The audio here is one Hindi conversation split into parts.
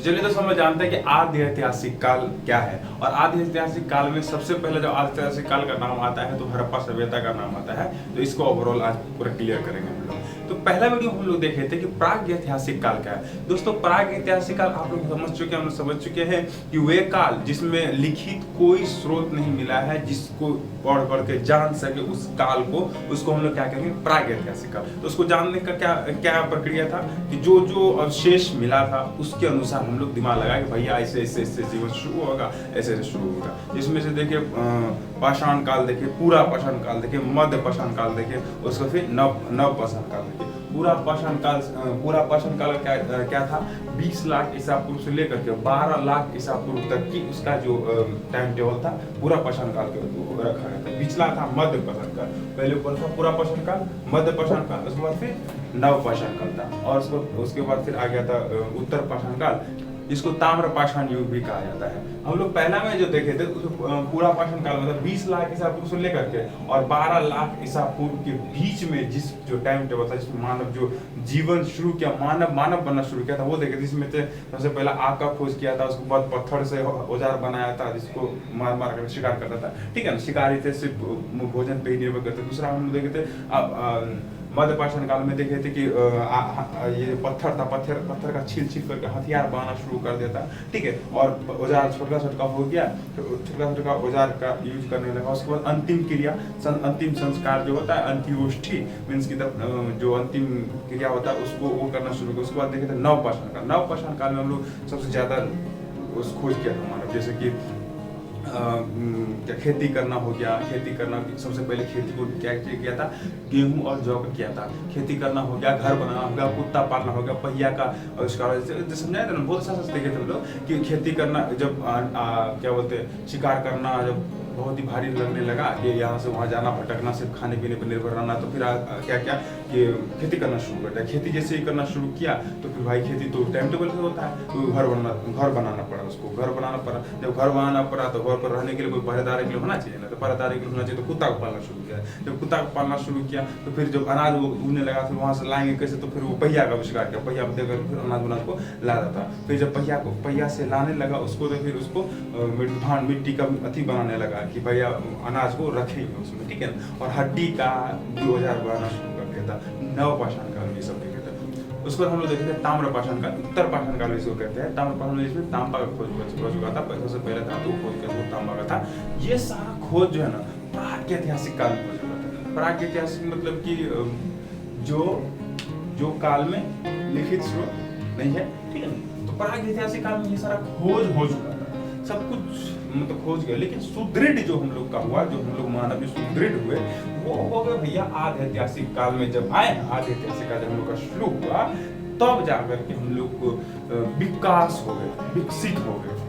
चलिए दोस्तों, हम जानते हैं कि आद्य ऐतिहासिक काल क्या है। और आद्य ऐतिहासिक काल में सबसे पहले जब आद्य ऐतिहासिक काल का नाम आता है तो हड़प्पा सभ्यता का नाम आता है। तो इसको ओवरऑल आज पूरा क्लियर करेंगे हम लोग। तो पहला वीडियो हम लोग देखे थे कि प्राग ऐतिहासिक काल क्या है। दोस्तों, प्राग ऐतिहासिक काल आप लोग समझ चुके हैं, हम लोग समझ चुके हैं कि वे काल जिसमें लिखित कोई स्रोत नहीं मिला है जिसको पढ़ के जान सके उस काल को, उसको हम लोग क्या कहेंगे, प्राग ऐतिहासिक काल। तो उसको जानने का क्या प्रक्रिया था कि जो जो अवशेष मिला था उसके अनुसार हम लोग दिमाग लगाए कि भैया ऐसे ऐसे ऐसे जीवन शुरू होगा, ऐसे ऐसे शुरू होगा। इसमें से देखिए पाषाण काल देखिए, पूरा पाषाण काल देखिए, मध्य पाषाण काल देखिए, उसका फिर नव पाषाण काल देखिए। पूरा पाषाण काल क्या था, 20 लाख ईसा पूर्व से लेकर के 12 लाख ईसा पूर्व तक की उसका जो टाइम टेबल था पूरा पाषाण काल के रखा गया था। पिछला था मध्य पाषाण काल, पहले ऊपर था पूरा पाषाण काल, मध्य पाषाण काल, उसके बाद फिर नव पाषाण काल था, और उसके बाद फिर आ गया था उत्तर पाषाण काल, जिसको ताम्र पाषाण युग भी कहा जाता है। हम लोग पहला में जो देखे थे पूरा पाषाण काल मतलब 20 लाख ईसा पूर्व से लेकर के और 12 लाख ईसा पूर्व के बीच में जिस जो टाइम टेबल था, जिसमें मानव जो जीवन शुरू किया, मानव बनना शुरू किया था, वो देखे थे। जिसमें से सबसे पहला आग का खोज किया था, उसके बाद पत्थर से औजार बनाया था जिसको मार कर शिकार करता था, ठीक है ना। शिकारी थे, सिर्फ भोजन पे ही निर्भर करते। दूसरा हम लोग देखे थे मध्य पाषाण काल में देखे थे कि ये पत्थर था, पत्थर का छील करके हथियार बनाना शुरू कर देता, ठीक है। और औजार छोटा हो गया, छोटा औजार का यूज करने लगा। उसके बाद अंतिम क्रिया, अंतिम संस्कार जो होता है, अंत्योष्ठी मीन्स की जो अंतिम क्रिया होता है उसको वो करना शुरू किया। उसके बाद देखे थे नव पाषाण काल में हम लोग सबसे ज्यादा खोज किया था मानव, जैसे कि क्या खेती करना हो गया। खेती करना सबसे पहले खेती को क्या किया था, गेहूं और जौ का किया था। खेती करना हो गया, घर बनाना हो गया, कुत्ता पालना हो गया, पहिया का आविष्कार, समझाया था ना। बहुत सा देखे थे हम लोग कि खेती करना, जब क्या बोलते शिकार करना जब बहुत ही भारी लगने लगा कि यहाँ से वहाँ जाना, भटकना, सिर्फ खाने पीने पर निर्भर रहना, तो फिर क्या कि खेती करना शुरू कर दिया। खेती जैसे ही करना शुरू किया तो फिर भाई खेती तो टाइम टेबल से होता है, तो घर बनाना पड़ा उसको। घर बनाना पड़ा, जब घर बनाना पड़ा तो घर पर रहने के लिए कोई पहरेदार के लिए होना चाहिए ना, तो पहरेदार के लिए होना चाहिए, तो कुत्ता को पालना शुरू किया। जब कुत्ता को पालना शुरू किया तो फिर जब अनाज वो उगने लगा, फिर वहाँ से लाएंगे कैसे, तो फिर वो पहिया का आविष्कार किया। पहिया देकर फिर अनाज को ला था। फिर जब पहिया से लाने लगा उसको, तो फिर उसको मिट्टी का अति बनाने लगा कि भैया अनाज को रखेंगे उसमें, ठीक है ना। और हड्डी का 2000 बनाना शुरू कर दिया था। नव पाषाण काल में ये सब देखे थे। उसको हम लोग देखे थे ताम्र पाषाण काल, उत्तर पाषाण काल इसको कहते हैं। ताम्र पाषाण में इसमें तांबा का खोज हो चुका था, सबसे पहले था तो खोज किया वो तांबा का था। ये सारा खोज जो है ना प्राग ऐतिहासिक काल में हो चुका था। प्राग ऐतिहासिक मतलब कि जो काल में लिखित स्रोत नहीं है, ठीक है। तो प्राग ऐतिहासिक काल में ये सारा खोज हो चुका था, सब कुछ मतलब खोज गए। लेकिन सुदृढ़ जो हम लोग का हुआ, जो हम लोग मानव जो सुदृढ़ हुए, वो हो गए भैया आद्य ऐतिहासिक काल में। जब आए आद्य ऐतिहासिक काल जब हम लोग का शुरू हुआ, तब जाकर के हम लोग को विकास हो गए, विकसित हो गए।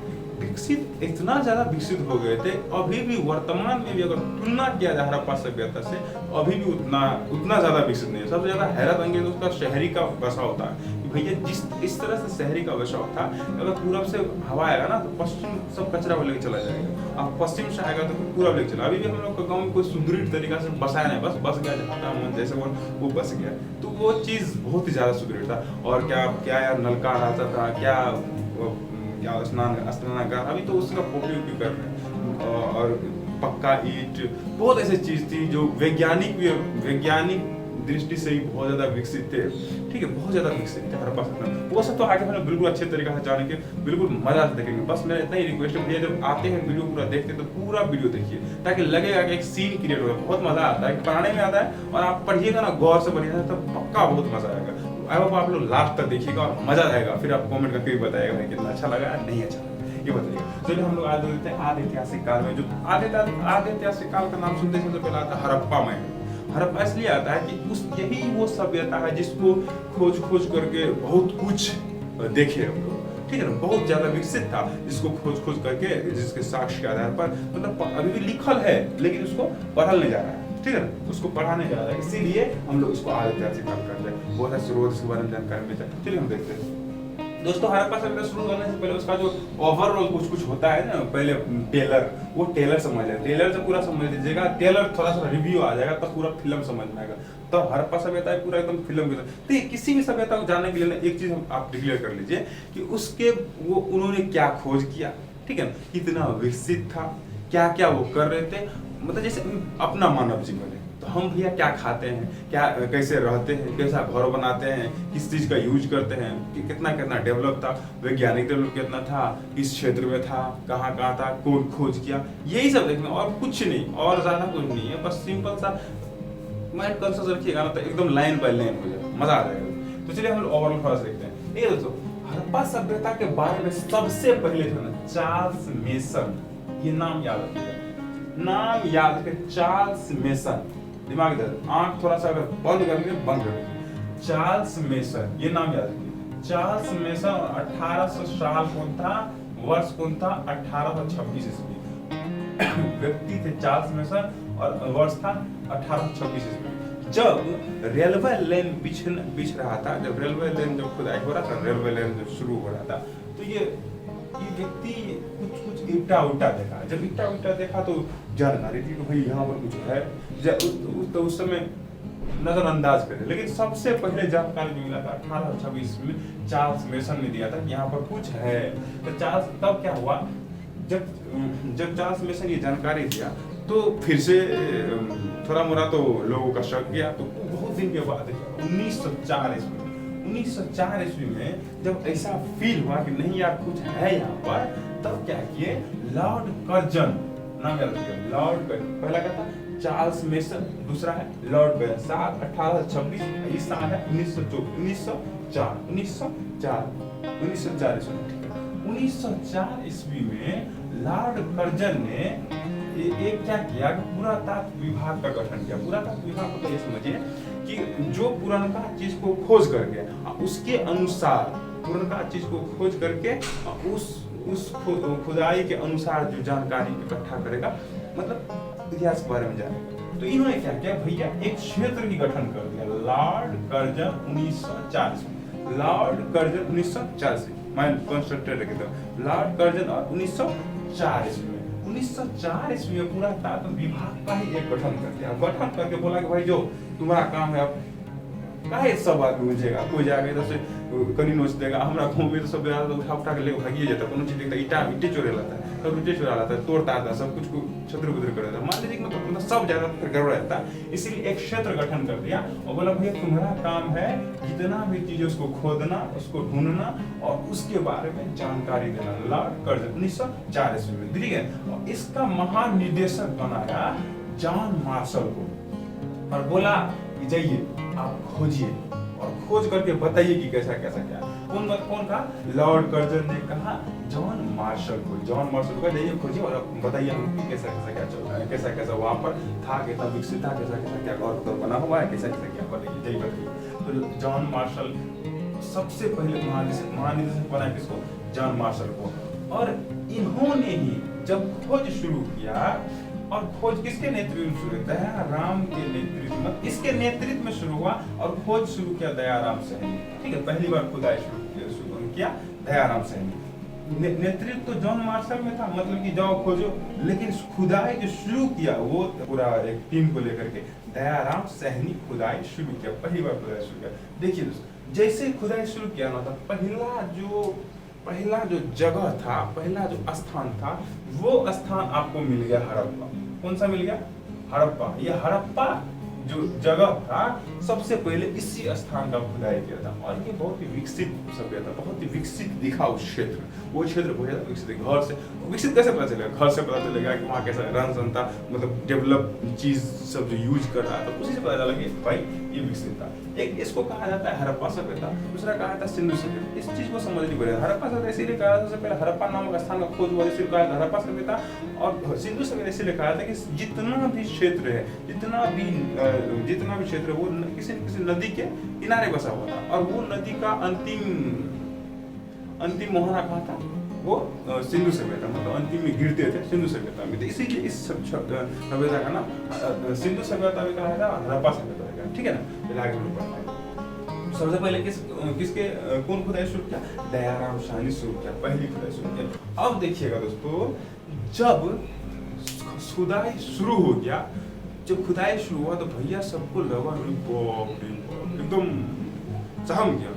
विकसित इतना ज्यादा विकसित हो गए थे, अभी भी वर्तमान में भी अगर तुलना किया जाए हड़प्पा सभ्यता से, अभी भी उतना ज्यादा विकसित नहीं है। सबसे ज्यादा हैरत आएंगे तो उसका शहरी का बसाव था कि भैया इस तरह से शहरी का बसाव था, अगर पूरब से हवा आएगा ना तो पश्चिम सब कचरा वो लेके चला जाएगा, अब पश्चिम से आएगा तो फिर पूरब लेके चला। अभी भी हम लोग का गाँव में कोई सुदृढ़ तरीका से बसाया नहीं, बस गया जहाँ मन जैसे वो बस गया। तो वो चीज बहुत ही ज्यादा सुदृढ़ था। और क्या यार नलका रहता था, क्या स्नानागार, अभी तो उसका उपयोग भी कर रहे हैं। और पक्का ईंट, बहुत ऐसी चीज थी जो वैज्ञानिक दृष्टि से ही बहुत ज्यादा विकसित थे, ठीक है, बहुत ज्यादा विकसित थे हड़प्पा सभ्यता। वो सब तो आगे हम बिल्कुल अच्छे तरीके से जाने के बिल्कुल मजा से देखेंगे। बस मेरा इतना ही रिक्वेस्ट है भैया, जब आते हैं वीडियो पूरा देखते तो पूरा वीडियो देखिए, ताकि लगेगा कि एक सीन क्रिएट होगा। बहुत मजा आता है, पढ़ाने में आता है, और आप पढ़िएगा ना गौर से पढ़िएगा तो पक्का बहुत मजा आएगा। आई होप आप लोग लास्ट तक देखिएगा और मजा आएगा। फिर आप कमेंट करके बताइएगा भाई कितना अच्छा लगा नहीं अच्छा लगा, ये बताइएगा। चलिए हम लोग आज देखते हैं आद्य ऐतिहासिक काल में। जो आद्य ऐतिहासिक काल का नाम सुनते सबसे पहले आता है हड़प्पा में। हड़प्पा इसलिए आता है कि यही वो सभ्यता है जिसको खोज करके बहुत कुछ देखे हम लोग, ठीक है ना। बहुत ज्यादा विकसित था, जिसको खोज करके, जिसके साक्ष्य के आधार पर मतलब अभी भी लिखल है, लेकिन उसको पढ़ल नहीं जा रहा है, ठीक है ना, उसको पढ़ाने जा रहा है। इसीलिए हम लोग उसको आद्य ऐतिहासिक काल करते हैं। बहुत सारे स्रोत इसके बारे में जानकारी मिलता है। चलिए हम देखते हैं। दोस्तों हड़प्पा सभ्यता शुरू करने से पहले उसका जो ओवरऑल कुछ कुछ होता है ना, पहले टेलर, वो टेलर समझ ले, टेलर से पूरा समझ लीजिएगा, टेलर थोड़ा सा रिव्यू आ जाएगा तो पूरा फिल्म समझ में आएगा। तो हड़प्पा सभ्यता है पूरा एकदम फिल्म की तरह। तो किसी भी सभ्यता को जानने के लिए ना एक चीज आप डिक्लेयर कर लीजिए कि उसके वो उन्होंने क्या खोज किया, ठीक है, कितना विकसित था, क्या क्या वो कर रहे थे, मतलब जैसे अपना मानव जीवन है तो हम भैया क्या खाते हैं, क्या कैसे रहते हैं, कैसा घर बनाते हैं, किस चीज़ का यूज करते हैं, कि कितना कितना डेवलप था, वैज्ञानिक डेवलप कितना था, किस क्षेत्र में था, कहाँ कहाँ था, कौन खोज किया, यही सब देखना और कुछ नहीं, और ज़्यादा कुछ नहीं है। बस सिंपल सा माइंड कॉन्शियस रखिएगा ना तो एकदम लाइन बाय लाइन हो जाएगा, मजा आ जाएगा। तो चलिए हम ओवरऑल थोड़ा सा देखते हैं। ये दोस्तों हड़प्पा सभ्यता के बारे में सबसे पहले जो है ना चार्ल्स मेसन, ये नाम याद रखिएगा, नाम याद रखिए, चार्ल्स मेसन, दिमाग इधर, आंख थोड़ा सा अगर बंद करेंगे बंद करेंगे, चार्ल्स मेसन, ये नाम याद रखिए। चार्ल्स मेसन 1800 साल कौन था, वर्ष कौन था, 1826 ईस्वी व्यक्ति थे चार्ल्स मेसन, और वर्ष था 1826 ईस्वी। जब रेलवे लाइन बिछ रहा था, जब रेलवे लाइन जब खुदाई हो रहा था, रेलवे लाइन जब शुरू हो रहा था, तो ये व्यक्ति कुछ ईटा उटा देखा। जब ईटा उटा देखा तो जानकारी थी कि भाई यहाँ पर कुछ है, तो उस समय नजरअंदाज करे, लेकिन सबसे पहले जानकारी जो मिला था 1826 में चार्ल्स मेसन ने दिया था कि यहाँ पर कुछ है। तो चार्ल्स तब क्या हुआ, जब चार्ल्स मेसन ये जानकारी दिया तो फिर से थोड़ा मोड़ा तो लोगों का शक गया। तो बहुत दिन के बाद 1904 ईस्वी में जब ऐसा फील हुआ कि नहीं यार कुछ है यहाँ पर, तब क्या किए, लॉर्ड कर्जन, नाम याद रखिए, लॉर्ड कर्जन, पहला क्या था चार्ल्स मेसन, दूसरा है लॉर्ड कर्जन, साल 1826, इस साल है 1904 ईस्वी में लॉर्ड कर्जन ने एक क्या किया कि पुरातत्व विभाग का गठन किया। पुरातत्व विभाग को तो ये समझिए कि जो पुरानका चीज को खोज करके उसके अनुसार, पुरानका चीज को खोज करके उस खुदाई के अनुसार जो जानकारी इकट्ठा करेगा, मतलब इतिहास के बारे में जानेगा। तो इन्होंने क्या किया भैया, एक क्षेत्र की गठन कर दिया, लॉर्ड कर्जन 1940, लॉर्ड कर्जन 1940, मैं कंसंट्रेट रखे थे, लॉर्ड कर्जन और 1904 ईस्वी में, 1904 ईस्वी में पूरा तत्व विभाग का ही एक गठन कर दिया। गठन करके बोला कि भाई जो तुम्हारा काम है, अब काहे सब आदमी मुझेगा, कोई जाके इधर से कनी नोच देगा, हमरा गांव में तो सब उठा के ले भागिए जाता, कोनो चीज देखता ईटे चोरे लाता है, सब ईटे चुरा लाता है, तोड़ता था, सब कुछ को छत्र-बुतर कर देता। मान लीजिए मतलब सब ज्यादा गड़बड़ रहता, इसीलिए एक क्षेत्र गठन कर दिया और बोला भैया तुम्हारा काम है जितना भी चीज उसको खोदना, उसको ढूंढना और उसके बारे में जानकारी देना। लॉर्ड कर्जन 1904 ईस्वी में, ठीक है। और इसका महानिदेशक बनाया जॉन मार्शल को और बोला कि जाइए आप खोजिए और खोज करके बताइए कि कैसा कैसा क्या। कौन का, लॉर्ड कर्जन ने कहा जॉन मार्शल को, जॉन मार्शल को जाइए खोजिए और बताइए हमको कैसा कैसा क्या चल रहा है, कैसा कैसा वहाँ पर था, कैसा विकसित था, कैसा कैसा क्या और बना हुआ है, कैसा कैसा क्या बताइए, जाइए बताइए। तो जॉन मार्शल सबसे पहले महानिदेशक बनाया किसको, जॉन मार्शल को। और इन्होंने ही जब खोज शुरू किया, और खोज किसके नेतृत्व में शुरू, दयाराम के नेतृत्व में, इसके नेतृत्व में शुरू हुआ और खोज शुरू किया दयाराम सहनी, ठीक है। पहली बार खुदाई शुरू किया दयाराम सहनी, नेतृत्व तो जॉन मार्शल में था, मतलब कि जाओ खोजो, लेकिन खुदाई जो शुरू किया वो पूरा एक टीम को लेकर के दयाराम सहनी खुदाई शुरू किया, पहली बार खुदाई शुरू किया। देखिए दोस्तों, जैसे खुदाई शुरू किया ना था, पहला जो जगह था, पहला जो स्थान था, वो स्थान आपको मिल गया हड़प्पा। कौन सा मिल गया, हड़प्पा। ये हड़प्पा जो जगह था सबसे पहले इसी स्थान का खुदाई किया था और ये बहुत ही विकसित सभ्यता, बहुत ही विकसित दिखा उस क्षेत्र, वो क्षेत्र बहुत ज्यादा विकसित, घर से विकसित कैसे पता चलेगा, घर से पता चलेगा कि वहाँ कैसा रहन सहन था, मतलब डेवलप चीज सब जो यूज कर रहा था उसी से पता चला कि भाई ये विकसित था। एक इसको कहा जाता है हड़प्पा सभ्यता, दूसरा कहा जाता है सिंधु सभ्यता। इस चीज को समझनी पड़ेगा। हड़प्पा सभ्यता इसीलिए कहा जाता है, सबसे पहले हड़प्पा नामक स्थान का खोज हुआ, इसलिए कहा जाता है हड़प्पा सभ्यता। और सिंधु सभ्यता इसलिए कहा जाता है कि जितना भी क्षेत्र है, जितना भी क्षेत्र वो किसी न किसी नदी के किनारे बसा हुआ था और वो नदी का अंतिम मोहना कहाँ था, वो सिंधु सभ्यता, मतलब अंतिम में गिरते थे सिंधु सभ्यता में। तो इसीलिए इस सभ्यता का नाम सिंधु सभ्यता भी कहा जाता है, हड़प्पा सभ्यता का, ठीक है ना। सबसे पहले किसके कौन खुदाई शुरू किया? दयाराम शाह ने शुरू किया, पहली खुदाई शुरू किया। अब देखिएगा दोस्तों, जब खुदाई शुरू हो गया, जब खुदाई शुरू हुआ तो भैया सबको लगा एकदम सहम गया,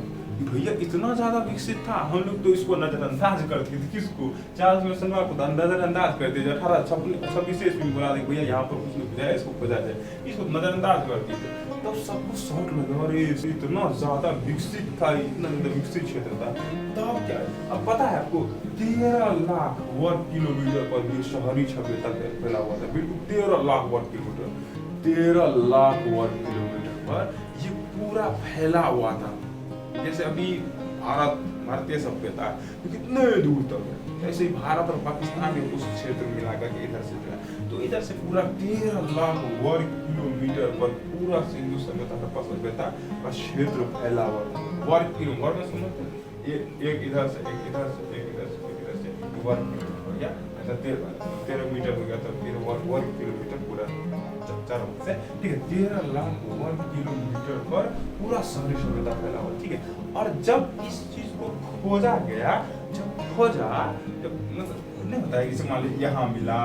भैया इतना ज्यादा विकसित था। हम लोग तो इसको नजरअंदाज करते थे, किसको? चार्ल्स मेसन को नजरअंदाज करते थे। 1826 ईस्वी में बोला भैया यहाँ पर कुछ नहीं खोजा है, इसको खोजा जाए, इसको नजरअंदाज करते थे। तब तो सबको शॉक लगा, अरे इतना ज्यादा विकसित था, इतना ज्यादा विकसित क्षेत्र था। तब क्या है, अब पता है आपको 13 लाख वर्ग किलोमीटर पर ये शहरी सभ्यता फैला हुआ था। बिल्कुल 13 लाख वर्ग किलोमीटर, 13 लाख वर्ग किलोमीटर पर ये पूरा फैला हुआ था। जैसे अभी भारतीय सभ्यता तो कितने दूर तक है, ऐसे ही भारत और पाकिस्तान के कुछ क्षेत्र मिलाकर के इधर से जो है, तो इधर से पूरा 13 लाख वर्ग किलोमीटर पर पूरा सिंधु सभ्यता हड़प्पा सभ्यता का क्षेत्र फैला हुआ था। वर्ग किलोमीटर में सुनो, एक इधर से एक इधर से एक इधर से एक इधर से वर्ग किलोमीटर हो गया, 13 मीटर हो गया, तो फिर वर्ग किलोमीटर पूरा चारों से, ठीक है। 13 लाख वर्ग किलोमीटर पर पूरा शहरी सभ्यता फैला हुआ, ठीक है। और जब इस चीज को खोजा गया, जब खोजा, जब मतलब नहीं होता है, जैसे मान लीजिए यहाँ मिला,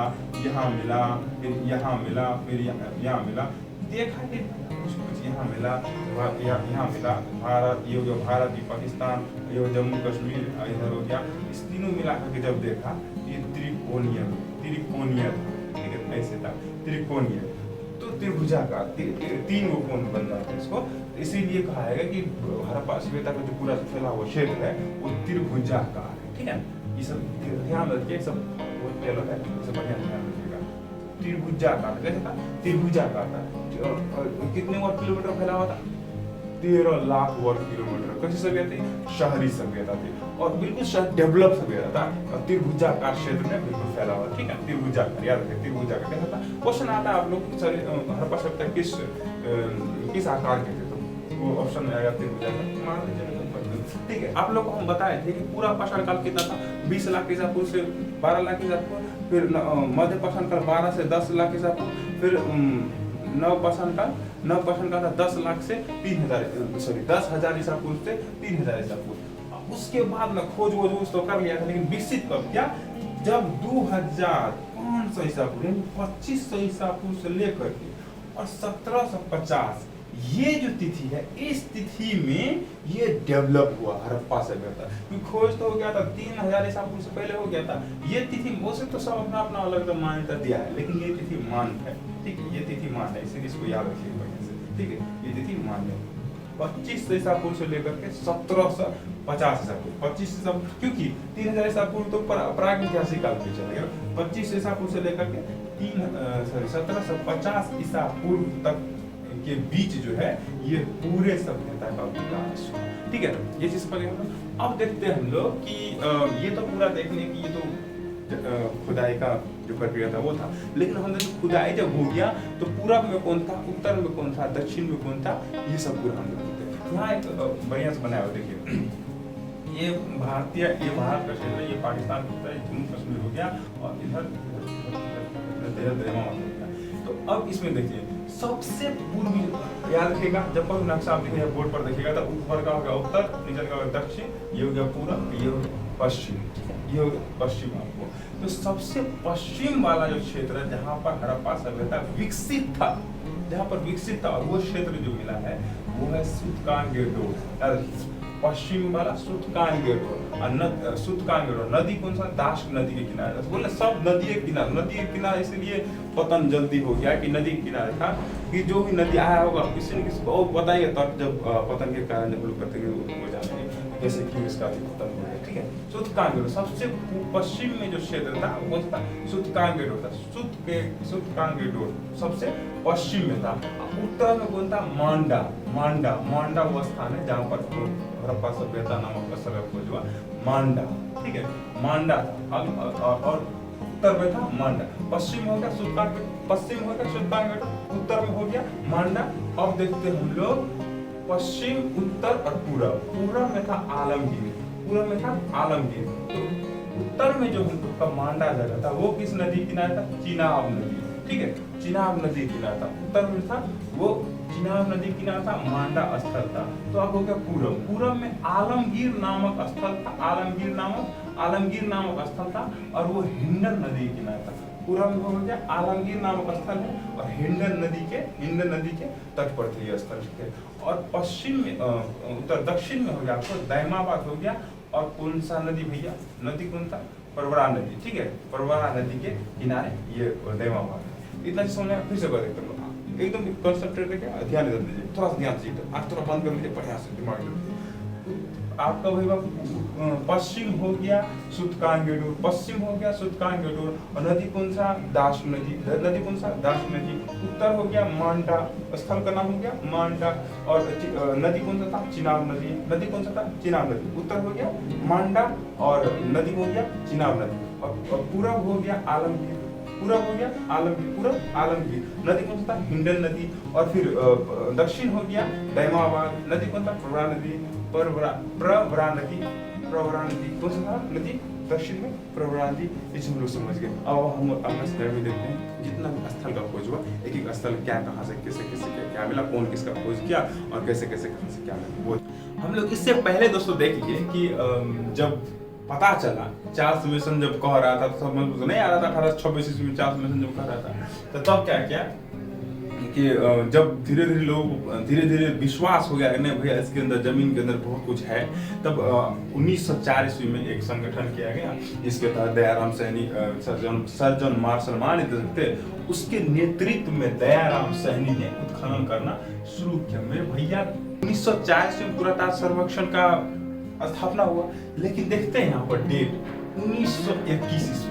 यहाँ मिला, फिर यहाँ मिला, फिर यहाँ मिला, देखा कि कुछ यहाँ मिला, यहाँ मिला, भारत, ये हो गया भारत, ये पाकिस्तान, ये हो जम्मू कश्मीर, इधर हो गया। इस तीनों मिला करके जब देखा, ये त्रिकोणीय था, ठीक है, ऐसे था त्रिकोणीय, तो त्रिभुजाकार, 3 कोण बन जाता है इसको। इसीलिए कहा है कि हड़प्पा सभ्यता का जो पूरा फैला हुआ क्षेत्र है वो त्रिभुजाकार है, ठीक है। ये सब ध्यान रखिए, सब बहुत गलत है, सब बढ़िया ध्यान रखिएगा। त्रिभुजाकार कैसे था? त्रिभुजाकार था। कितने वर्ग किलोमीटर फैला हुआ था? 13 लाख वर्ग किलोमीटर। कैसी सभ्यता थी? शहरी सभ्यता थी, और बिल्कुल डेवलप सभ्यता था, और त्रिभुजाकार क्षेत्र में बिल्कुल फैला हुआ, ठीक है। त्रिभुजाकार याद रखें, त्रिभुजाकार कैसा था? क्वेश्चन आता है आप लोग, हड़प्पा सभ्यता किस आकार के थे, तो वो ऑप्शन में आएगा त्रिभुजाकार, मान लीजिए, ठीक है। आप लोग को हम बताए थे कि पूरा पाषाण काल कितना था? 20 लाख ईसा पूर्व से 12 लाख ईसा पूर्व, फिर मध्य पाषाण काल 12 से 10 लाख ईसा पूर्व, फिर नव पाषाण काल था 10 लाख से 10,000 ईसा पूर्व से 3,000 ईसा पूर्व। उसके बाद में खोज तो कर लिया था, लेकिन विकसित कब किया? जब 2500 ईसा पूर्व, यानी 2500 ईसा पूर्व से लेकर के और 1750 ये जो तिथि है, इस तिथि में ये डेवलप हुआ हड़प्पा सभ्यता। खोज तो हो गया था 3000 ईसा पूर्व से पहले हो गया था। ये तिथि वैसे तो सब अपना अपना अलग मान्यता दिया है, लेकिन ये तिथि मान है, ठीक है, ये तिथि मान है, इसलिए इसको याद रखिए बढ़िया से, ठीक है। ये तिथि मान है 25 ईसा पूर्व से लेकर के 1750 ईसा पूर्व, 25 ईसा, क्योंकि 3000 ईसा पूर्व तो प्रागैतिहासिक काल में चला गया। 25 ईसा पूर्व से लेकर के 1750 ईसा पूर्व तक के बीच जो है ये पूरे सभ्यता का विकास हुआ, ठीक है। ये चीज पर अब देखते हैं हम लोग कि ये तो पूरा देखने की, ये तो खुदाई का जो प्रक्रिया था वो था, लेकिन हमने जो खुदाई जब हो गया तो पूरब में कौन था, उत्तर में कौन था, दक्षिण में कौन था, ये सब पूरा हम लोग देखते हैं। यहाँ एक बढ़िया से बनाया हुआ देखिए, ये भारत का क्षेत्र, ये पाकिस्तान का क्षेत्र, जम्मू कश्मीर हो गया, और इधर तो अब इसमें देखिए सबसे पूर्वी, याद रखिएगा, जब पर नक्शा आप देखिएगा बोर्ड पर देखिएगा तो ऊपर का होगा उत्तर, नीचे का होगा दक्षिण, ये हो गया पूरब, ये हो गया पश्चिम, ये हो गया पश्चिम आपको। तो सबसे पश्चिम वाला जो क्षेत्र है जहाँ पर हड़प्पा सभ्यता विकसित था, जहाँ पर विकसित था, वो क्षेत्र जो मिला है वो है सूतकांगेडोर। पश्चिम वाला सूतकांगेडोर, सूतकांगेडोर नदी कौन सा? दाश नदी के किनारे, बोले सब नदी के किनारे, इसलिए पतन जल्दी हो गया कि नदी के किनारे था, कि जो भी नदी आया होगा किसी न किसी को बताइए, तब जब पतन के कारण जब लोग करते हो जाते हैं, जैसे कि इसका भी पतन हो गया, ठीक है। सूतकांगेडोर सबसे पश्चिम में जो क्षेत्र था वो था सूतकांगेडोर था, सूतकांगेडोर सबसे पश्चिम में था। उत्तर में कौन था? मांडा वो स्थान है जहाँ पर हड़प्पा सभ्यता नामक स्थल खोज हुआ, मांडा, ठीक है, मांडा था। और उत्तर में था मांडा, पश्चिम हो गया सूतकांगेडोर, पश्चिम हो गया सूतकांगेडोर, उत्तर में हो गया मांडा। अब देखते हैं हम लोग पश्चिम, उत्तर और पूरब में था आलमगीर, तो उत्तर में जो हम लोग का मांडा जगह था वो किस नदी किनारे था? चिनाब नदी, ठीक है, चिनाब नदी किनारे था। उत्तर में था वो चिनाब नदी किनारा था, मांडा स्थल था। तो अब हो गया पूरब। पूरब में आलमगीर नामक स्थल था, आलमगीर नामक स्थल था, और वो हिंडन नदी के किनारे था। पूरब में हो गया आलमगीर नामक स्थल है, और हिंडन नदी के तट पर थे ये स्थल थे। और पश्चिम में उत्तर दक्षिण में हो गया आपको दैमाबाद हो गया। और कौन सा नदी भैया, नदी कौन था, परवरा नदी, ठीक है, परवरा नदी के किनारे ये दैमाबाद है। इतना चीज समझ फिर से कर देते हैं, एकदम कंसंट्रेट करके ध्यान दे दीजिए, थोड़ा सा ध्यान दीजिए, आँख थोड़ा बंद कर लीजिए, बढ़िया से दिमाग में। आपका भैया पश्चिम हो गया सुतकांगेडूर, पश्चिम हो गया सुतकांगेडूर, और नदी कौन सा, दास नदी, नदी कौन सा, दास नदी। उत्तर हो गया मांडा, स्थल का नाम हो गया मांडा, और नदी कौन सा था, चिनाब नदी, नदी कौन सा था, चिनाब नदी। उत्तर हो गया मांडा, और नदी हो गया चिनाब नदी। और पूरब हो गया आलमगीर, पूरब हो गया आलमगीर, पूरब आलमगीर। नदी कौन सा था, हिंडन नदी। और फिर दक्षिण हो गया दैमाबाद, नदी कौन था, प्रवरा नदी, प्रवरा नदी कौन सा था नदी, दक्षिण में प्रवरा नदी। इस हम लोग समझ गए। अब हम अपना स्लाइड में देखते हैं, जितना भी स्थल का खोज हुआ, एक एक स्थल क्या, कहाँ से कैसे कैसे क्या मिला, कौन किसका खोज किया, और कैसे कैसे कहाँ से क्या मिला, वो हम लोग इससे पहले दोस्तों देखिए कि जब पता चला चार्ल्स मेसन जब कह रहा था, तो समझ तो नहीं आ रहा था 1826 ईस्वी में चार्ल्स मेसन जब कह रहा था, तो तब क्या किया कि जब धीरे धीरे विश्वास हो गया नहीं भैया इसके अंदर, जमीन के अंदर बहुत कुछ है, तब 1904 ईस्वी में एक संगठन किया गया, जिसके तहत Dayaram Saini, sir John Marshall मान थे, उसके नेतृत्व में दयाराम सैनी ने उत्खनन करना शुरू किया। मेरे भैया 1904 ईस्वी में पुरातत्व सर्वेक्षण का स्थापना हुआ, लेकिन देखते हैं यहाँ पर डेट 1921 ईस्वी,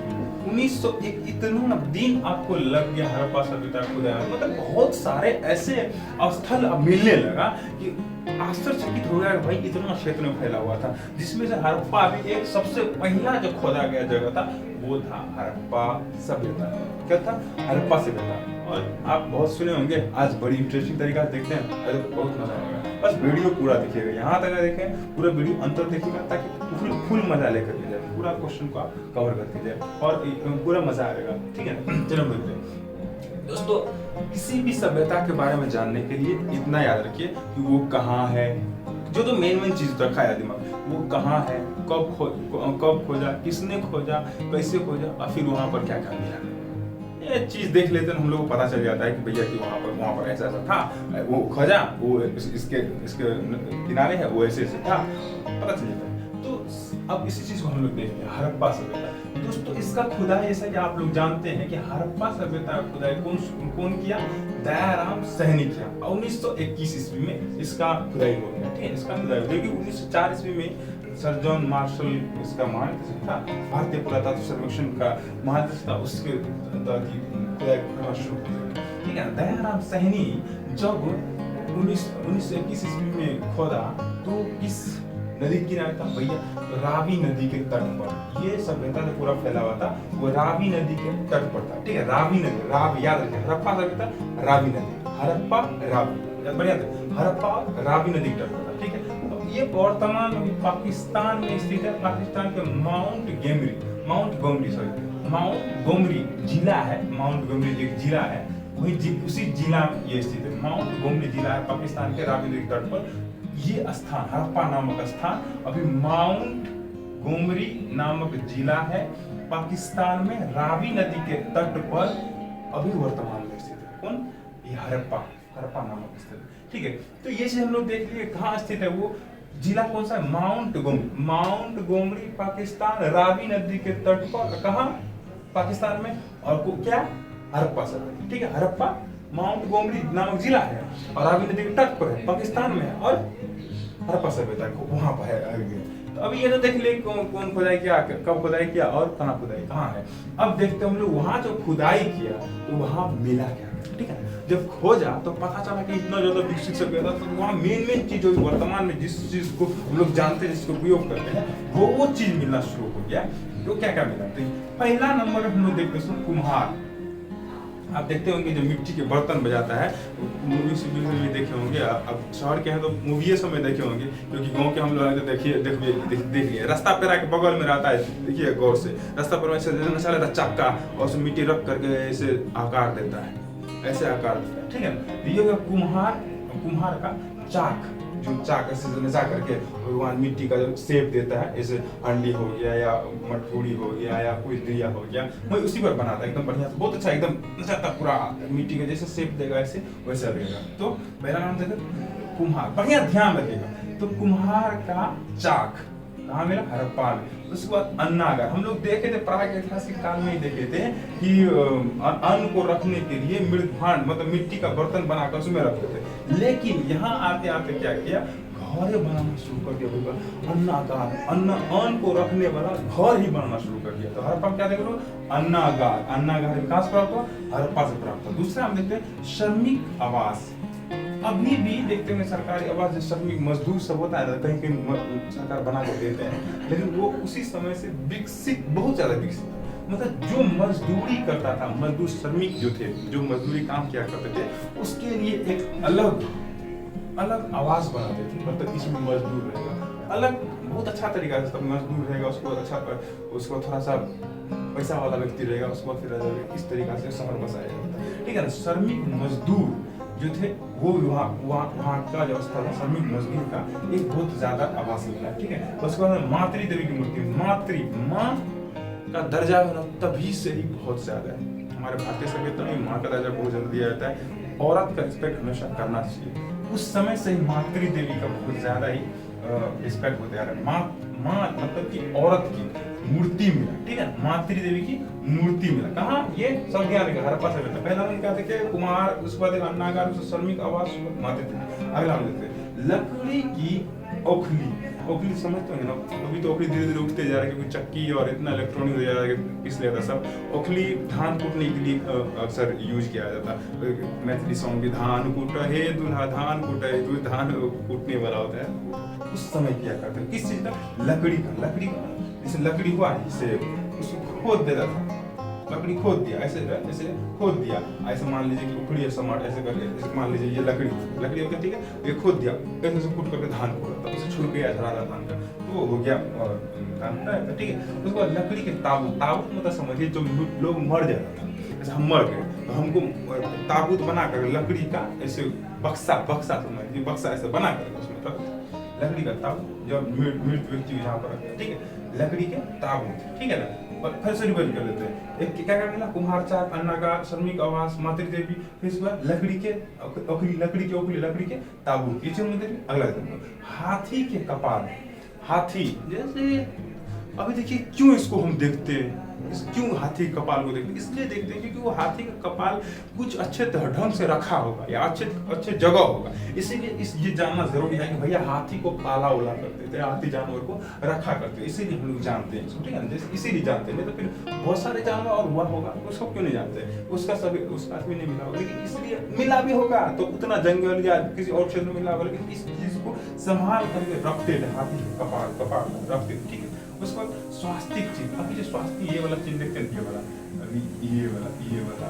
1901 इतना दिन आपको लग गया हड़प्पा सभ्यता खुदाई में। मतलब बहुत सारे ऐसे स्थल अब मिलने लगा कि आश्चर्यचकित हो गया कि भाई इतना क्षेत्र में फैला हुआ था, जिसमें से हड़प्पा भी एक सबसे पहला जो खोदा गया जगह था वो था हड़प्पा सभ्यता। क्या था, हड़प्पा सभ्यता। और आप बहुत सुने होंगे, आज बड़ी इंटरेस्टिंग तरीका से देखते हैं, अरे बहुत मजा आएगा। बस वीडियो पूरा देखिएगा, यहाँ तक देखें पूरा वीडियो अंत तक देखिएगा, ताकि फुल मजा लेकर के जाए, पूरा क्वेश्चन को कवर करके जाए और पूरा मजा आएगा, ठीक है। चलो मिलते हैं दोस्तों। किसी भी सभ्यता के बारे में जानने के लिए इतना याद रखिए कि वो कहाँ है, जो मेन चीज रखा है दिमाग, वो कहाँ है, कब खोजा, किसने खोजा, कैसे खोजा, और फिर वहां पर क्या क्या मिला। ये चीज देख लेते हैं, हम लोग को पता चल जाता है कि भैया कि वहां पर ऐसा ऐसा था, वो खोजा, वो इसके किनारे है, वो ऐसे था, पता चल जाता है। तो अब इसी चीज को हम लोग देखते हैं, हड़प्पा सभ्यता। दोस्तों इसका खुदाई, जैसा कि आप लोग जानते हैं कि हड़प्पा सभ्यता का खुदाई कौन किया, दयाराम सैनी किया। 1921 ईस्वी में इसका खुदाई हो गया, ठीक है। इसका खुदाई हो गया 1904 ईस्वी में सर जॉन मार्शल इसका महानिदेशक था, भारतीय पुरातत्व सर्वेक्षण का महानिदेशक था, उसके खुदाई करना शुरू किया, ठीक है। दयाराम सैनी जब 1921 ईस्वी में खोदा तो किस नदी किनारे था भैया, रावी नदी के तट पर। ये सभ्यता जो पूरा फैला हुआ था वो रावी नदी के तट पर था, ठीक है। रावी नदी, रावी याद रखिए, हड़प्पा सभ्यता रावी नदी, हड़प्पा रावी, बढ़िया था, हड़प्पा रावी नदी के तट पर था, ठीक है। तो ये वर्तमान में पाकिस्तान में स्थित है, पाकिस्तान के माउंट गोमरी जिला है, माउंट गोमरी एक जिला है, वही उसी जिला में ये स्थित है। माउंट गोमरी जिला है पाकिस्तान के रावी नदी के तट पर। ये स्थान, हड़प्पा नामक स्थान अभी माउंट गोमरी नामक जिला है, पाकिस्तान में रावी नदी के तट पर अभी वर्तमान में स्थित है। कौन, ये हड़प्पा नामक स्थित, ठीक है। तो ये चीज हम लोग देख लिए कहाँ स्थित है, वो जिला कौन सा है, माउंट गोमरी पाकिस्तान, रावी नदी के तट पर, कहाँ, पाकिस्तान में। और क्या, हड़प्पा सभ्यता, ठीक है। हड़प्पा माउंट गोमरी नामक जिला है और रावी नदी के तट पर है, पाकिस्तान में है, और हड़प्पा सभ्यता वहां पर है। तो अब ये तो देख ले कौन खुदाई किया, कब खुदाई किया और कहाँ खुदाई कहाँ है। अब देखते हम लोग वहां जो खुदाई किया तो वहां मिला क्या, ठीक है। जब खोजा तो पता चला कि इतना ज्यादा विकसित सभ्यता, तो वहाँ मेन चीज जो वर्तमान में जिस चीज को हम लोग जानते हैं, जिसको उपयोग करते हैं, वो चीज मिलना शुरू हो गया। तो क्या क्या मिला, पहला नंबर हम लोग देखते हैं कुम्हार। आप देखते होंगे जो मिट्टी के बर्तन बजाता है, मूवी से भी देखे होंगे, अब शहर के हैं तो मूवी में देखे होंगे, क्योंकि गांव के हम लोग देखिए देखिए रास्ता पेरा के बगल में रहता है, देखिए गौर से रास्ता पर ऐसे नशा लेता चक्का, और उसमें मिट्टी रख करके ऐसे आकार देता है, ऐसे आकार देता है, ठीक है। ये कुम्हार कुम्हार का चाक, जो चाक ऐसे नचा करके भगवान मिट्टी का जो शेप देता है, जैसे अंडी हो गया या मटकूरी हो गया या कोई दिया हो गया, वही उसी पर बनाता है एकदम बढ़िया से, बहुत अच्छा एकदम नचाता पूरा मिट्टी का जैसे शेप देगा ऐसे वैसा देगा। तो मेरा नाम देखो कुम्हार, बढ़िया ध्यान रखिएगा। तो कुम्हार का चाक कहाँ मिला? हड़प्पा में। उसके बाद अन्नागार, हम लोग देखे थे प्रागैतिहासिक काल में ही देखे थे कि अन्न को रखने के लिए मृदभांड मतलब मिट्टी का बर्तन बनाकर उसमें रखते थे, लेकिन यहाँ आते आते क्या किया, घरे बनाना शुरू कर दिया भैया, अन्नागार, अन्न को रखने वाला घर ही बनाना शुरू कर दिया। तो हड़प्पा क्या देख लो, अन्नागार, अन्नागार विकास प्राप्त हुआ, हड़प्पा से प्राप्त हुआ। दूसरा हम देखते हैं श्रमिक आवास, अभी भी देखते हैं सरकारी आवास जो श्रमिक मजदूर सब होता है, कहीं कहीं सरकार बना के देते हैं, लेकिन वो उसी समय से विकसित, बहुत ज्यादा विकसित, मतलब जो मजदूरी करता था, मजदूर श्रमिक जो थे, जो मजदूरी काम किया करते थे, उसके लिए एक अलग अलग आवास बनाते थे, मतलब इसमें मजदूर रहेगा अलग, बहुत अच्छा तरीका से मजदूर रहेगा, उसको अच्छा, उसको थोड़ा सा पैसा वाला व्यक्ति रहेगा, उसको फिर इस तरीका से शहर बसाया जाता है, ठीक है ना। श्रमिक मजदूर जो थे वो वहाँ का जो स्थल है श्रमिक मजदूर का एक बहुत ज्यादा आवास मिला, ठीक है। उसके बाद मातृ देवी की मूर्ति, माँ का दर्जा होना तभी से ही बहुत ज्यादा है हमारे भारतीय सभ्यता में, माँ का दर्जा बहुत ज्यादा दिया जाता है, औरत का रिस्पेक्ट हमेशा करना चाहिए। उस समय से ही मातृ देवी का बहुत ज्यादा ही रिस्पेक्ट होते आ रहा है। माँ मतलब कि औरत की मूर्ति मिला, ठीक है, मातृ देवी की मूर्ति मिला। कहाँ? ये सब ध्यान रखिए, हड़प्पा सभ्यता। पहला हम क्या देखे, कुम्हार, उसके बाद अन्नागार, श्रमिक आवास, मातृ देवी। अगला हम देखते हैं लकड़ी की ओखली। ओखली समझते होंगे ना, अभी तो ओखली धीरे धीरे उठते जा रहा है क्योंकि चक्की और इतना इलेक्ट्रॉनिक हो जा रहा है कि पिस लेता सब। ओखली धान कूटने के लिए अक्सर यूज किया जाता है, मैथिली सॉन्ग भी, धान कूट हे दूल्हा धान कूट हे दूल्हा, धान कूटने वाला होता है, उस समय किया करते हैं। किस चीज का? लकड़ी का जैसे लकड़ी हुआ इसे उसको खोद देता था, लकड़ी खोद दिया, ऐसे ऐसे खोद दिया, ऐसे मान लीजिए कि उखड़ी ऐसा ऐसे कर, ऐसे मान लीजिए ये लकड़ी हो गया, ठीक है, ये खोद दिया, ऐसे से कूट करके धान खोदा, उसे छुड़ के झड़ा धान का, तो वो हो गया धान का, ठीक है। उसके बाद लकड़ी के ताबूत मतलब समझिए जो लोग मर जाता था, जैसे हम मर गए तो हमको ताबूत बना कर लकड़ी का ऐसे बक्सा समझिए, बक्सा ऐसे बना कर उसमें रख, लकड़ी का ताबूत, जब मृत व्यक्ति यहाँ पर रखते हैं, ठीक है, लकड़ी के ताबूत, ठीक है ना। और फिर से रिवर्स कर देते हैं, एक क्या क्या मिला, कुम्हार चाक, अन्नागार, श्रमिक आवास, मातृ देवी, फिर इसके बाद लकड़ी के ओखली, लकड़ी के ताबूत। ये चीज अगला हाथी के कपाल, हाथी जैसे अभी देखिए क्यों इसको हम देखते हैं, क्यों हाथी के कपाल को देखते हैं, इसलिए देखते हैं क्योंकि वो हाथी का कपाल कुछ अच्छे ढंग से रखा होगा या अच्छे जगह होगा, इसीलिए ये जानना जरूरी है कि भैया हाथी को पाला उला करते थे, हाथी जानवर को रखा करते, इसीलिए हम लोग जानते हैं, ठीक है ना, इसीलिए जानते हैं। नहीं तो फिर बहुत सारे जानवर और हुआ होगा उसको क्यों नहीं जानते, उसका भी नहीं मिला होगा, लेकिन इसलिए मिला भी होगा तो उतना जंगल या किसी और क्षेत्र में मिला होगा, लेकिन इस चीज को संभाल करके रखते थे, हाथी के कपाल रखते थे, ठीक है। उसके बाद स्वास्तिक चिन्ह, अभी जो स्वास्तिक ये वाला चिन्ह देखते हैं, ये वाला, अभी ये वाला, फिर ये वाला,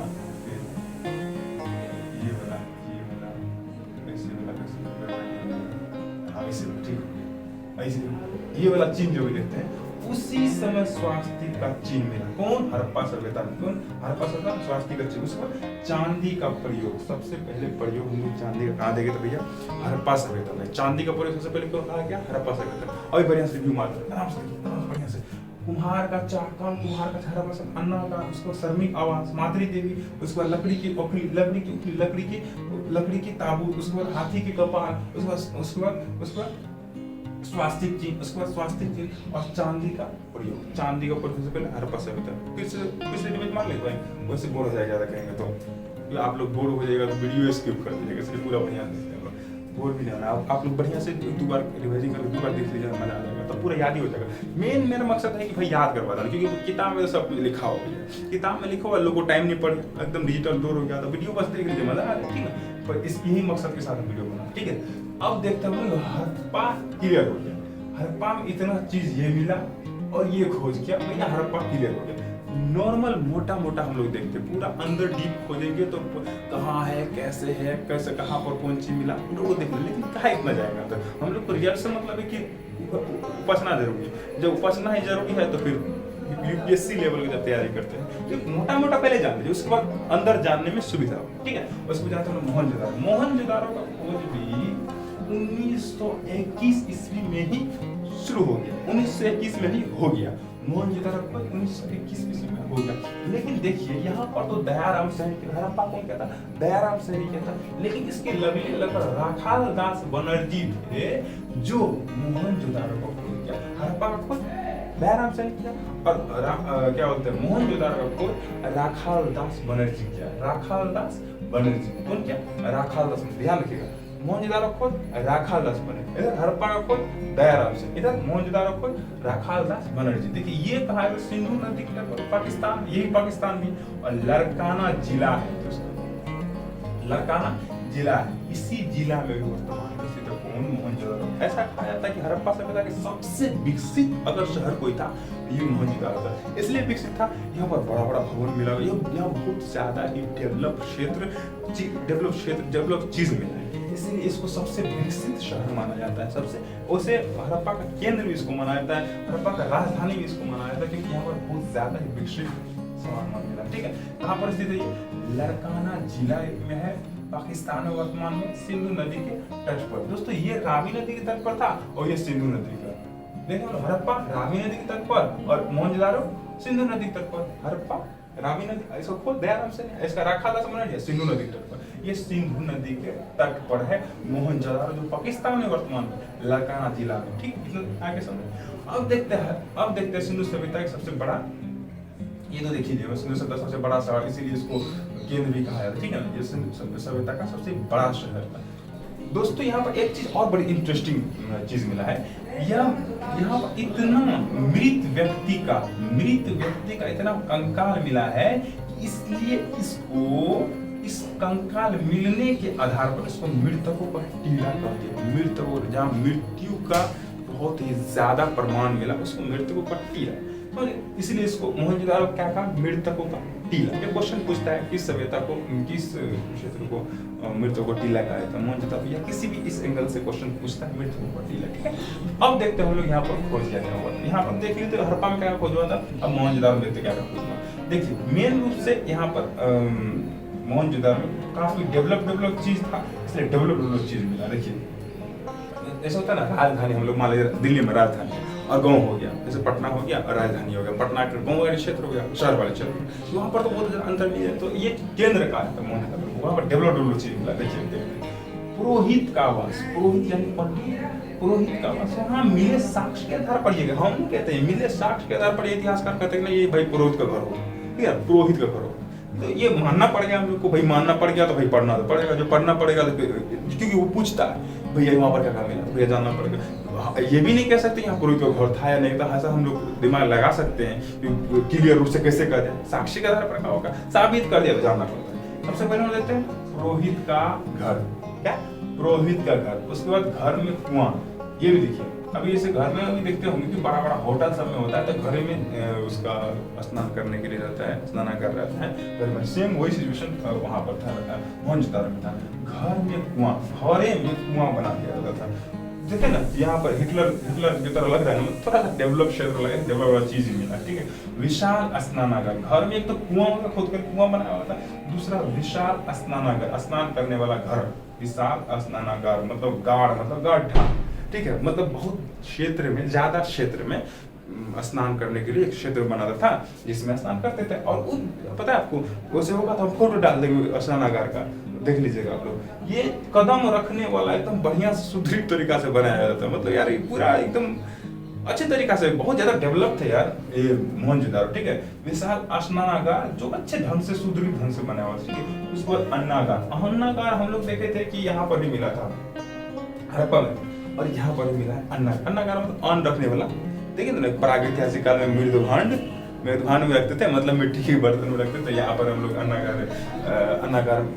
ऐसे, ठीक, ऐसे ये वाला चिन्ह जो भी देखते हैं, उसी समय स्वास्तिक का चिन्ह मिला। कौन? हड़प्पा सभ्यता में। कौन? हड़प्पा सभ्यता में स्वास्तिक का चिन्ह। उसके चांदी का प्रयोग, सबसे पहले प्रयोग हम लोग चांदी का कहाँ देखे तो भैया हड़प्पा सभ्यता में। चांदी का प्रयोग सबसे पहले क्यों कहा गया? हड़प्पा सभ्यता। अभी बढ़िया से रिव्यू मार आराम से बढ़िया से। कुम्हार का चाक, कुम्हार का हड़प्पा सभ्यता, अन्ना का, उसको श्रमिक आवास, मातृ देवी, उसके बाद लकड़ी की ओखली, लकड़ी की ताबूत, उसके बाद हाथी के कपाल, उसके बाद स्वास्तिक चिन्ह, उसके बाद स्वास्तिक चिन्ह और चांदी का प्रयोग। चांदी का प्रयोग से पहले हड़प्पा सभ्यता। किस डिबेट मार ले भाई, वैसे बोर हो जाएगा ज्यादा कहेंगे तो आप लोग बोर हो जाएगा तो वीडियो स्किप कर दीजिएगा, इसलिए पूरा बढ़िया देखते हैं, बोर भी नहीं होना। आप लोग बढ़िया से दो बार रिवाइजिंग करके 2 बार देख लीजिएगा, मजा आ जाएगा, तो पूरा याद ही हो जाएगा। मेरा मकसद है कि भाई याद करवा देना, क्योंकि किताब में सब कुछ लिखा हो गया, किताब में लिखा हुआ लोगों को टाइम नहीं पड़े, एकदम डिजिटल दौर हो गया, तो वीडियो बस देख लीजिए, मजा आ जाएगा, ठीक है। पर यही मकसद के साथ वीडियो बना, ठीक है। अब देखते हैं हड़प्पा क्लियर हो गया, हड़प्पा में इतना चीज ये मिला और ये खोज किया, भैया हड़प्पा क्लियर हो गया। नॉर्मल मोटा हम लोग देखते, पूरा अंदर डीप खोजेंगे तो कहाँ है, कैसे कहाँ पर कौन चीज मिला, लोग देख लें, लेकिन कहाँ इतना जाएगा। तो हम लोग को रिजल्ट से मतलब है कि उपासना जरूरी है, जब उपासना ही जरूरी है तो फिर यूपीएससी लेवल की जब तैयारी करते हैं तो मोटा मोटा पहले जान लीजिए, उसके बाद अंदर जानने में सुविधा हो, ठीक है। उसके बाद जाते हैं मोहनजोदारो। मोहनजोदारो का खोज भी 1921 ईस्वी में ही शुरू हो गया, 1921 में ही हो गया। मोहनजोदारो को 1921 ईस्वी में हो गया। लेकिन देखिए यहाँ पर तो दयाराम सहनी, हड़प्पा कौन कहता, दयाराम सहनी कहता, लेकिन इसके लगभग राखाल दास बनर्जी थे जो मोहनजोदारो को खोज किया। हड़प्पा का खोज दयाराम सहनी किया और क्या बोलते हैं मोहनजोदारो का खोज राखाल दास बनर्जी किया। राखाल दास बनर्जी कौन किया, राखाल दास, ध्यान रखिएगा। मोहनजोदारो खोज राखाल दास बनर्जी, इधर हड़प्पा का खोज दयाराम से, इधर मोहनजोदारो खोज राखाल दास बनर्जी। देखिए ये कहा है सिंधु नदी के तट पर पाकिस्तान, यही पाकिस्तान भी, और लरकाना जिला है दोस्तों, लरकाना जिला है, इसी जिला में भी वर्तमान में स्थित मोहनजोदारो। ऐसा कहा जाता है कि हड़प्पा सभ्यता के सबसे विकसित अगर शहर कोई था ये मोहनजोदारो था। इसलिए विकसित था, यहाँ पर बड़ा बड़ा भवन मिला, यहाँ बहुत ज्यादा ही डेवलप चीज मिला है, इसलिए इसको सबसे विकसित शहर माना जाता है। सबसे उसे हड़प्पा का केंद्र भी इसको माना जाता है, हड़प्पा का राजधानी भी इसको माना जाता है, क्योंकि यहाँ पर बहुत ज्यादा ही विकसित सामान मिला, ठीक है। कहाँ पर स्थित है ये, लरकाना जिला में है, पाकिस्तान में वर्तमान में, सिंधु नदी के तट पर। दोस्तों ये रावी नदी के तट पर था और ये सिंधु नदी का, देखो हड़प्पा रावी नदी के तट पर और मोहनजोदारो सिंधु नदी के तट पर। हड़प्पा रावी नदी, इसको खोज दयाराम से, इसका राखाल दास बनर्जी सिंधु नदी के तट पर। ये सिंधु नदी के तट पर है मोहनजोदारो, जो पाकिस्तान में वर्तमान में लरकाना जिला में, ठीक आगे समझ। अब देखते हैं सिंधु सभ्यता का सबसे बड़ा, ये तो देखिए सिंधु सभ्यता सबसे बड़ा शहर, इसीलिए इसको केंद्र भी कहा जाता है, ठीक है ना। ये सिंधु सभ्यता का सबसे बड़ा शहर था। दोस्तों यहाँ पर एक चीज और बड़ी इंटरेस्टिंग चीज मिला है, यहाँ पर इतना मृत व्यक्ति का इतना कंकाल मिला है, इसलिए इसको इस कंकाल मिलने के आधार पर इसको मृतकों का टीला कहते हैं। मृतकों, जहाँ मृत्यु का बहुत ही ज्यादा प्रमाण मिला उसको मृतकों का टीला, तो इसलिए इसको मोहनजोदारो क्या कहा, मृतकों का टीला। ये क्वेश्चन पूछता है किस सभ्यता को, किस क्षेत्र को मृतकों को टीला कहा जाता है, मोहनजोदारो, या किसी भी इस एंगल से क्वेश्चन पूछता है मृतकों का टीला, ठीक है। अब देखते हैं हम लोग यहाँ पर खोज क्या हुआ। यहाँ पर देख लेते हड़प्पा में क्या खोज हुआ था, अब मोहनजोदारो में देखते क्या खोज हुआ। देखिए मेन रूप से यहाँ पर मोहनजोदारो में काफी डेवलप चीज था, इसलिए डेवलप चीज मिला। देखिए ऐसा होता है ना, राजधानी हम लोग मान लीजिए दिल्ली में राजधानी और गांव हो गया, जैसे पटना हो गया और राजधानी हो गया, पटना के गांव वाले क्षेत्र हो गया, शहर वाले क्षेत्र, वहाँ पर तो बहुत ज्यादा अंतर नहीं है। तो ये केंद्र का है मोहनजोदारो, वहाँ पर डेवलप चीज मिला। देखिए पुरोहित का वंश, पुरोहित यानी पंडित, पुरोहित का वंश, वहाँ मिले साक्ष्य के आधार पर, ये हम कहते हैं मिले साक्ष्य के आधार पर इतिहासकार कहते हैं ये भाई पुरोहित का घर हो, ठीक है, पुरोहित का घर हो। तो ये मानना पड़ गया हम लोग को, भाई मानना पड़ गया तो भाई पढ़ना तो पड़ेगा, जो पढ़ना पड़ेगा तो क्योंकि वो पूछता है भैया वहाँ पर क्या मिला, भैया जानना पड़ेगा। ये भी नहीं कह सकते यहाँ पुरोहित का घर था या नहीं था, ऐसा हम लोग दिमाग लगा सकते हैं क्लियर रूप से कैसे कर दिया, साक्षी के आधार पर क्या होगा, साबित कर दिया तो जानना पड़ता है। सबसे पहले हम देखते हैं पुरोहित का घर, क्या पुरोहित का घर, उसके बाद घर में कुआं। ये भी देखिए अभी इसे घर में अभी देखते होंगे कि बड़ा बड़ा होटल सब में होता है, तो घर में उसका स्नान करने के लिए रहता है, स्नानागार रहता है घर में। सेम वही सिचुएशन वहाँ पर था, मोहनजोदारो में था। घर में कुआं, घरे में कुआं बना दिया जाता था। देखे ना यहाँ पर हिटलर की तरह लग रहा है, थोड़ा सा डेवलप क्षेत्र लगे, डेवलप वाला चीज मिला, ठीक है। विशाल स्नानागार, घर में एक तो कुआं होगा, खोद कर कुआं बनाया हुआ था, दूसरा विशाल स्नानागार, स्नान करने वाला घर, विशाल स्नानागार मतलब गाढ़, मतलब गड्ढा, ठीक है, मतलब बहुत क्षेत्र में, ज्यादा क्षेत्र में स्नान करने के लिए एक क्षेत्र बनाता था जिसमें स्नान करते थे। और पता है आपको वैसे होगा तो हम फोटो डाल देंगे स्नानागार का, देख लीजिएगा आप लोग। ये कदम रखने वाला एकदम बढ़िया सुदृढ़ तरीका से बनाया जाता है, मतलब यार ये पूरा एकदम अच्छे तरीका से, बहुत ज्यादा डेवलप थे यार ये मोहनजोदारो, ठीक है। विशाल स्नानागार जो अच्छे ढंग से सुदृढ़ ढंग से बनाया हुआ, ठीक है। उसके बाद अन्नागार हम लोग देखे थे कि यहाँ पर भी मिला था हड़प्पा में, और यहाँ पर भी मिला है अन्नागार मतलब अन्न रखने वाला। देखिए तो प्रागैतिहासिक काल में मृदुभांड में रखते थे, मतलब मिट्टी के बर्तन में रखते थे। यहाँ पर हम लोग अन्नागार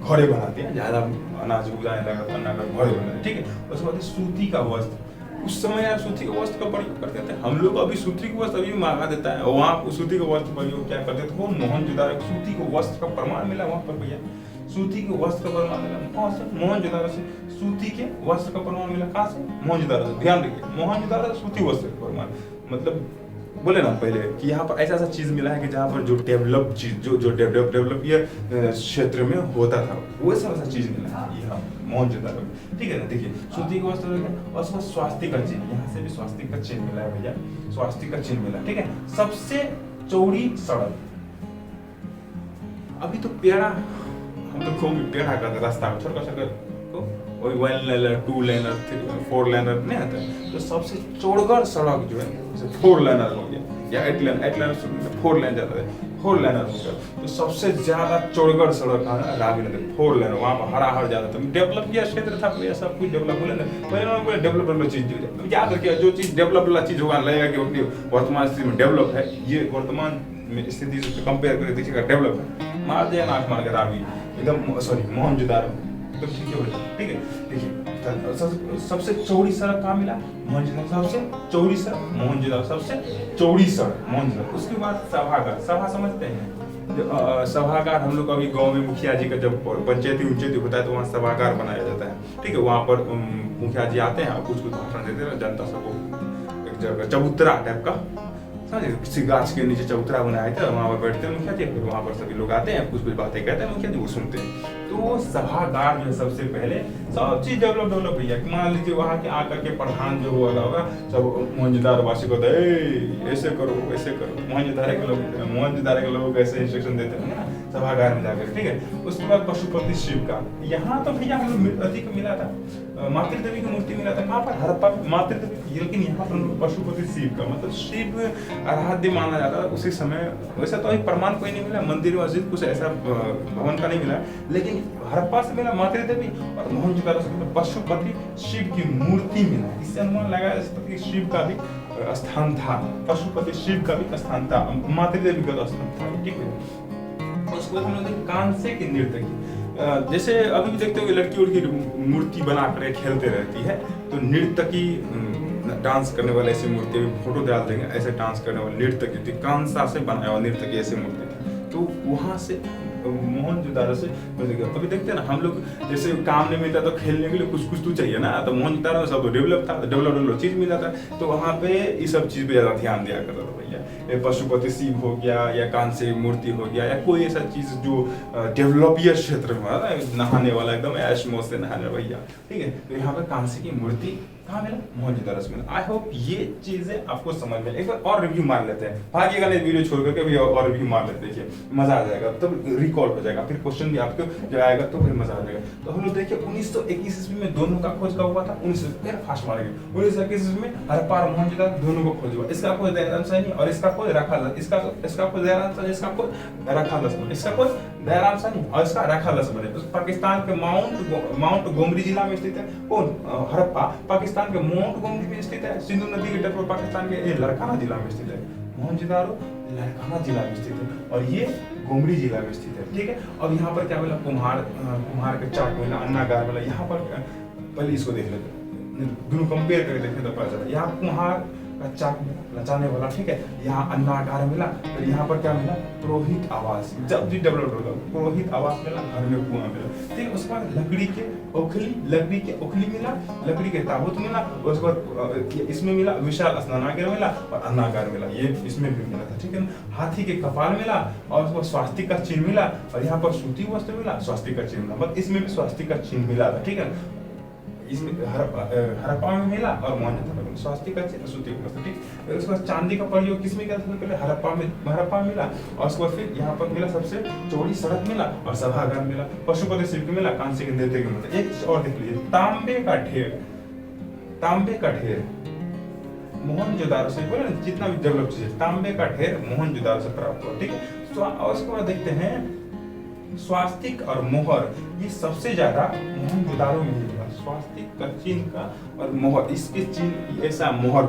घड़े बनाते हैं, ज्यादा अनाज उगाने लगा तो अन्नागार घड़े बनाते, ठीक है। उसके बाद सूती का वस्त्र, उस समय यार सूती के वस्त्र का प्रयोग करते थे हम लोग, अभी सूती के वस्त्र अभी मांगा देता है, वहाँ सूती के वस्त्र प्रयोग क्या करते थे वो मोहनजोदारो सूती के वस्त्र का प्रमाण मिला वहाँ पर भैया, सूती के वस्त्र का प्रमाण मिला कहाँ से, मोहनजोदारो से। सूती के वस्त्र का प्रमाण मिला कहाँ से, मोहनजोदारो से। ध्यान रखिए मोहनजोदारो सूती वस्त्र का प्रमाण, मतलब बोले ना पहले कि यहाँ पर ऐसा ऐसा चीज़ मिला है कि जहाँ पर जो डेवलप चीज जो डेवलप क्षेत्र में होता था वो ऐसा चीज़ मिला है यहाँ मोहनजोदड़ो में। ठीक है ना, देखिए सूती का वस्त्र और उसमें स्वास्तिक का चिन्ह, यहाँ से भी स्वास्तिक का चिन्ह मिला है भैया, स्वास्तिक का चिन्ह मिला। ठीक है, सबसे चौड़ी सड़क, अभी तो पेड़ा हम तो खूब पेड़ा का रास्ता छोटा सा वही 1 लेनर 2 लेनर 4 लेनर नहीं आता है, तो सबसे चौड़गर सड़क जो है जैसे 4 लेनर हो गया या 8 लेनर 4 लेन जाता है, 4 लेनर हो गया, तो सबसे ज्यादा चौड़गर सड़क है रावी नगर 4 लेनर, वहाँ पर हरा ज्यादा था, डेवलप किया क्षेत्र था, कोई ऐसा कुछ डेवलप बोले ना पहले डेवलप वाला चीज याद रखिए, जो चीज डेवलप वाला चीज होगा लगेगा कि अपनी वर्तमान स्थिति में डेवलप है, ये वर्तमान स्थिति से कंपेयर करके देखिएगा डेवलप है, मार दिया नाक मार के रावी एकदम सॉरी मोहनजोदड़ो तो ठीक है। ठीक है, देखिए सबसे चौड़ी सड़क कहाँ मिला, मोहनजोदड़ो, सबसे चौड़ी सड़क मोहनजोदड़ो, सबसे चौड़ी सड़क मोहनजोदड़ो। उसके बाद सभागार, सभा समझते हैं, सभागार हम लोग अभी गांव में मुखिया जी का जब पंचायती होता है तो वहाँ सभागार बनाया जाता है। ठीक है, वहाँ पर मुखिया जी आते हैं और कुछ भाषण देते हैं जनता सबको, एक जगह चबूतरा टाइप का किसी गाछ के नीचे चबूतरा बनाया था, वहाँ पर बैठते हैं मुखिया जी, फिर वहाँ पर सभी लोग आते हैं कुछ बातें कहते हैं मुखिया जी, वो सुनते हैं। तो सभागार जो है सबसे पहले सब चीज डेवलप भैया, मान लीजिए वहाँ के आकर के प्रधान जो हुआ होगा सब मोहनजोदड़ो वासी को ऐसे करो वैसे करो, मोहनजोदड़ो के लोग ऐसे इंस्ट्रक्शन देते होंगे ना सभागार में जाकर। ठीक है, उसके बाद पशुपति शिव का, यहाँ तो भैया हम लोग अधिक मिला था, मातृ देवी की मूर्ति मिला था, कहाँ पर हड़प्पा मातृ देवी, लेकिन यहाँ पर पशुपति शिव का मतलब शिव आराध्य माना जाता है उसी समय। वैसा तो अभी प्रमाण कोई नहीं मिला, मंदिर मस्जिद कुछ ऐसा भवन का नहीं मिला, लेकिन हड़प्पा से मिला मातृ देवी और मोहनजोदड़ो से मिला पशुपति शिव की मूर्ति मिला। इससे अनुमान लगाया जा सकता है कि शिव का भी स्थान था, पशुपति शिव का भी स्थान था, मातृ देवी का स्थान था। ठीक है, उसके बाद हम लोग देखें कांसे की नृत्य की, जैसे अभी भी देखते हो लड़की उड़की मूर्ति बना कर खेलते रहती है, तो नृत्य की डांस करने वाले ऐसी मूर्ति फोटो डाल देंगे, ऐसे डांस करने वाले नृत्य की कांसा से बनाया हुआ नृत्य की ऐसी मूर्ति थी, तो वहां से मोहनजोदड़ो से अभी देखते हैं ना हम लोग जैसे काम नहीं मिलता तो खेलने के लिए कुछ तो चाहिए ना, तो मोहनजोदड़ो में सब तो डेवलप था, डेवलप चीज मिला था, तो वहाँ पे इस सब चीज पे ज्यादा ध्यान दिया करता था भैया। पशुपति शिव हो गया या कांसे मूर्ति हो गया या कोई ऐसा चीज जो डेवलपियर क्षेत्र में नहाने वाला एकदम ऐश मौज से नहाने भैया। ठीक है, तो यहाँ पे कांसे की मूर्ति कहाँ मिला, मोहनजोदड़ो में। आई होप ये चीजें आपको समझ में, एक बार और रिव्यू मार लेते हैं, भागिएगा नहीं वीडियो छोड़ करके भी और रिव्यू मार लेते, देखिए मजा आ जाएगा, तब रिकॉल हो जाएगा, फिर क्वेश्चन भी आपको जो आएगा तो फिर मजा आ जाएगा। तो हम लोग देखिए 1921 ईस्वी में दोनों का खोज कब हुआ था, 19 फास्ट मारेंगे 1921 ईस्वी में हड़प्पा और मोहनजोदड़ो दोनों को खोज हुआ, इसका खोज दयाराम साहनी और इसका खोज राखाल, इसका खोज दयाराम साहनी, इसका खोज राखाल, इसका खोज दयाराम साहनी और इसका राखाल बने। पाकिस्तान के माउंट गोमरी जिला में स्थित है कौन, हड़प्पा पाकिस्तान के माउंट गोमरी में स्थित है, सिंधु नदी के तट पर पाकिस्तान के लड़काना जिला में स्थित है, मोहनजोदड़ो लड़काना जिला में स्थित है और ये गोमरी जिला में स्थित है। ठीक है, अब यहाँ पर क्या मिला, कुम्हार के चाक मिला, अन्नागार मिला। यहाँ पर पहले इसको देख लेते, दोनों कंपेयर करके देखें तो पता चला, यहाँ कुम्हार का चाक नचाने वाला, ठीक है, यहाँ अन्नागार मिला, फिर यहाँ पर क्या मिला, पुरोहित आवास, जब भी डेवलप होगा पुरोहित आवास मिला, घर में कुआं मिला। ठीक है, उसके बाद लकड़ी के ओखली मिला, लकड़ी के ताबूत मिला, उसके बाद इसमें मिला विशाल स्नानागार मिला और अन्नागार मिला, ये इसमें भी मिला था। ठीक है, हाथी के कपाल मिला और उसको स्वास्तिक का चिन्ह मिला और यहाँ पर सूती वस्त्र मिला, स्वास्तिक का चिन्ह मिला, बस इसमें भी स्वास्तिक का चिन्ह मिला था। ठीक है, इसमें हड़प्पा में मिला और मोहनजोदड़ो में स्वास्तिक का चिन्ह, सूती वस्त्र। ठीक, उसके बाद चांदी का प्रयोग किसमें किया था, पहले हड़प्पा में मिला और उसके बाद फिर यहाँ पर मिला सबसे चौड़ी सड़क मिला और सभागार मिला, पशुपति शिव के मिला, कांसे के नृत्य के मिला। एक और देख लीजिए, तांबे का ढेर मोहनजोदड़ो से, बोले ना जितना भी डेवलप चीज, तांबे का ढेर मोहनजोदड़ो से प्राप्त हुआ। ठीक है, और उसके बाद देखते हैं स्वास्तिक और मोहर, ये सबसे ज्यादा मोहनजोदड़ो में मिला, स्वास्तिक का चिन्ह का और मोहर, इसके चिन्ह ऐसा मोहर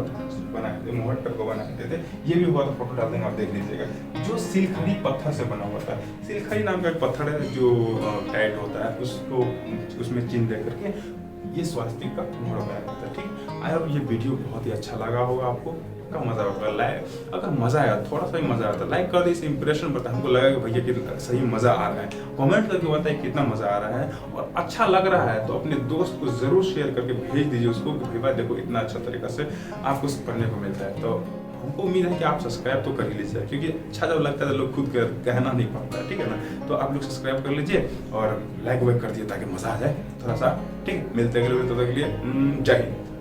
बनाते, मोहर पर को बनाते थे, ये भी हुआ था, फोटो डाल देंगे आप देख लीजिएगा, जो सिलखड़ी पत्थर से बना हुआ था। सिलखड़ी नाम का एक पत्थर है जो टाइट होता है, उसको उसमें चिन्ह दे करके ये स्वास्तिक का मोहर बनाया जाता है। ठीक, आई होप ये वीडियो बहुत ही अच्छा लगा होगा आपको, का मजा होगा। लाइक अगर मजा आया, थोड़ा सा भी मजा आता, लाइक कर दे, इस इंप्रेशन बता, हमको लगा कि भैया कि सही मजा आ रहा है, कमेंट करके बताइए कितना मजा आ रहा है, और अच्छा लग रहा है तो अपने दोस्त को जरूर शेयर करके भेज दीजिए उसको कि भैया देखो इतना अच्छा तरीका से आपको पढ़ने को मिलता है। तो हमको उम्मीद है कि आप सब्सक्राइब तो कर ही लीजिए, क्योंकि अच्छा जब लगता है तो लोग खुद कहना नहीं पड़ता है, ठीक है ना। तो आप लोग सब्सक्राइब कर लीजिए और लाइक वाइक कर दिए ताकि मजा आ जाए थोड़ा सा, ठीक है। मिलते हैं अगले वीडियो, तब तक के लिए जय हिंद।